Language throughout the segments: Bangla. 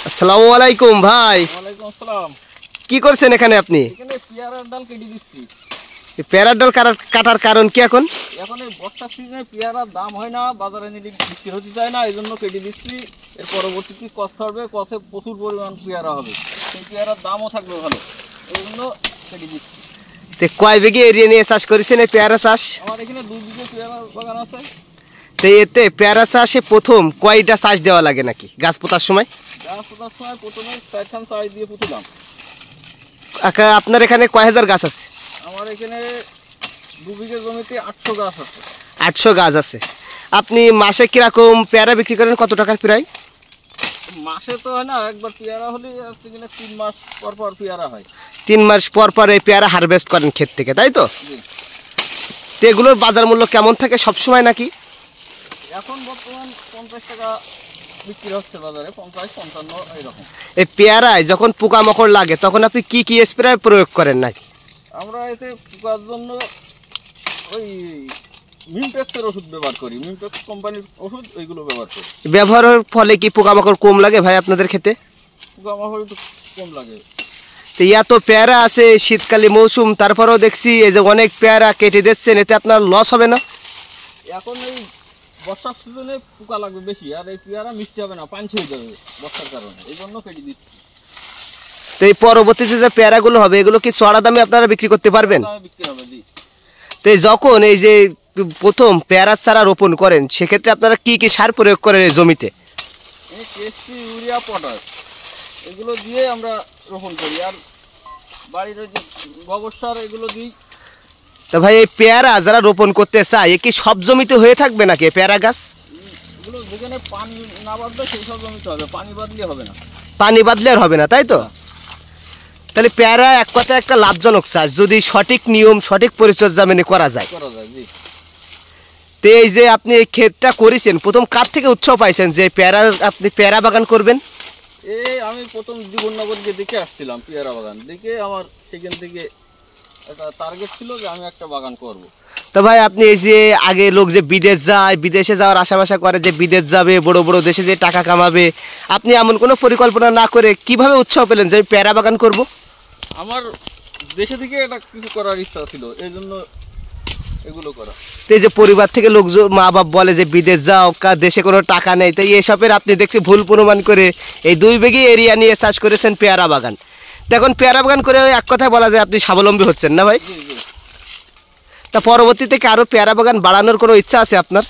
আসসালামু আলাইকুম ভাই। ওয়ালাইকুম আসসালাম। কি করছেন এখানে আপনি? এখানে পেয়ারার ডাল কেটে দিচ্ছি। এই পেয়ারার ডাল কাটার কারণ কি এখন? এখন এই বর্ষার সিজনে পেয়ারার দাম হয় না, বাজারে নিলে বিক্রি হতে চায় না, এই জন্য কেটে দিচ্ছি। এর পরবর্তীতে কস ছাড়বে, কসে প্রচুর পরিমাণ পেয়ারা হবে, সেই পেয়ারার দামও থাকবে ভালো, এই জন্য কেটে দিচ্ছি। তো কয় বিঘে এরিয়া নিয়ে চাষ করেছেন এই পেয়ারা চাষ? আমার এখানে 2 বিঘে পেয়ারা বাগান আছে। তো এতে পেয়ারা চাষে প্রথম কয়টা চাষ দেওয়া লাগে নাকি গাছ পোতার সময়? গাছ পোতার সময় প্রথমে 4খান চাষ দিয়ে পুঁতলাম। আপনার এখানে কয় হাজার গাছ আছে? আমার এখানে 2 বিঘে জমিতে 800 গাছ আছে। 800 গাছ আছে। আপনি মাসে কিরকম পেয়ারা বিক্রি করেন, কত টাকার প্রায়? মাসে তো হয় না, একবার পেয়ারা হলে 3 মাস পর পর পেয়ারা হয়। 3 মাস পর পর এই পেয়ারা হারভেস্ট করেন ক্ষেত থেকে, তাই তো? জি। তো এগুলোর বাজার মূল্য কেমন থাকে সবসময় নাকি? এখন বর্তমান 50 টাকা বিক্রি হচ্ছে বাজারে, 50-55 এইরকম। এই পেয়ারায় যখন পোকামাকড় লাগে তখন আপনি কি কি স্প্রে প্রয়োগ করেন নাকি? আমরা এতে পোকার জন্য ওই মিমপ্যাক্সের ওষুধ ব্যবহার করি, মিমপ্যাক্স কোম্পানির ওষুধ, ওইগুলো ব্যবহার করি। ব্যবহারের ফলে কি পোকামাকড় কম লাগে ভাই আপনাদের ক্ষেতে? পোকামাকড় একটু কম লাগে। তো এত পেয়ারা আছে শীতকালে মৌসুম, তারপরেও দেখছি এই যে অনেক পেয়ারা কেটে দিচ্ছেন, এতে আপনার লস হবে না? এখন এই বর্ষার সিজনে পোকা লাগবে বেশি, আর এই পেয়ারা মিষ্টি হবে না, পাঞ্চ হয়ে যাবে বর্ষার কারণে, এই জন্য কেটে দিচ্ছি। তো এই পরবর্তীতে যে পেয়ারাগুলো হবে এগুলো কি চড়া দামে আপনারা বিক্রি করতে পারবেন? বিক্রি হবে, জি। তো যখন এই যে প্রথম পেয়ারা চারা রোপণ করেন সেক্ষেত্রে আপনারা কি কি সার প্রয়োগ করেন এই জমিতে? এই কেএসপি, ইউরিয়া, পটাশ এগুলো দিয়ে আমরা রোপণ করি, আর বাড়ির ওই যে গোবর সার এগুলো দিই। তো ভাই এই পেয়ারা যারা রোপণ করতে চায় এ কি সব জমিতে হয়ে থাকবে নাকি পেয়ারা গাছ? এগুলো যেখানে পানি না বাঁধবে সেই সব জমিতে হবে, পানি বাঁধলে হবে না। পানি বাদলে আর হবে না, তাই তো? তাহলে পেয়ারা এক কথায় একটা লাভজনক চাষ যদি সঠিক নিয়ম সঠিক পরিচর্যা মেনে করা যায়। জি। তো এই যে আপনি এই ক্ষেতটা করেছেন, প্রথম কার থেকে উৎসাহ পাইছেন যে আপনি পেয়ারা বাগান করবেন? আমি প্রথম জীবননগরকে দেখে আসছিলাম, পেয়ারা বাগান দেখে আমার সেখান থেকে একটা টার্গেট ছিল যে আমি একটা বাগান করব। তো ভাই আপনি এই যে আগে লোক যে বিদেশ যায়, বিদেশে যাওয়ার আশা করে যে বিদেশ যাবে, বড় বড় দেশে যে টাকা কামাবে, আপনি এমন কোনো পরিকল্পনা না করে কিভাবে উৎসাহ পেলেন যে আমি পেয়ারা বাগান করব? আমার দেশে থেকে একটা কিছু করার ইচ্ছা ছিল, এই জন্য এগুলো করা। তো এই যে পরিবার থেকে লোক মা বাপ বলে যে বিদেশ যাও, দেশে কোনো টাকা নেই, তাই এসবের আপনি দেখছি ভুল প্রমাণ করে এই 2 বিঘে এরিয়া নিয়ে চাষ করেছেন পেয়ারা বাগান। তো এখন পেয়ারা বাগান করে এক কথায় বলা যায় আপনি স্বাবলম্বী হচ্ছেন না ভাই? জি জি। তা পরবর্তীতে কি আরও পেয়ারা বাগান বাড়ানোর কোনো ইচ্ছা আছে আপনার?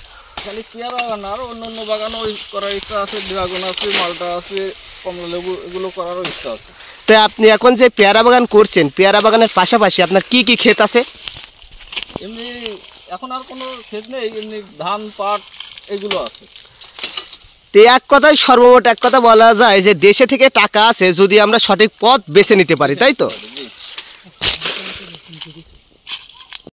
খালি পেয়ারা বাগান, আরও অন্যান্য বাগানও করার ইচ্ছা আছে, ড্রাগন আছে, মালটা আছে, কমলা লেবু, এগুলো করারও ইচ্ছা আছে। তো আপনি এখন যে পেয়ারা বাগান করছেন, পেয়ারা বাগানের পাশাপাশি আপনার কি কি ক্ষেত আছে? এমনি এখন আর কোনো ক্ষেত নেই, এমনি ধান, পাট এগুলো আছে। তো এক কথায় সর্বমোট এক কথা বলা যায় যে দেশে থেকে টাকা আছে যদি আমরা সঠিক পথ বেছে নিতে পারি, তাই তো? জি।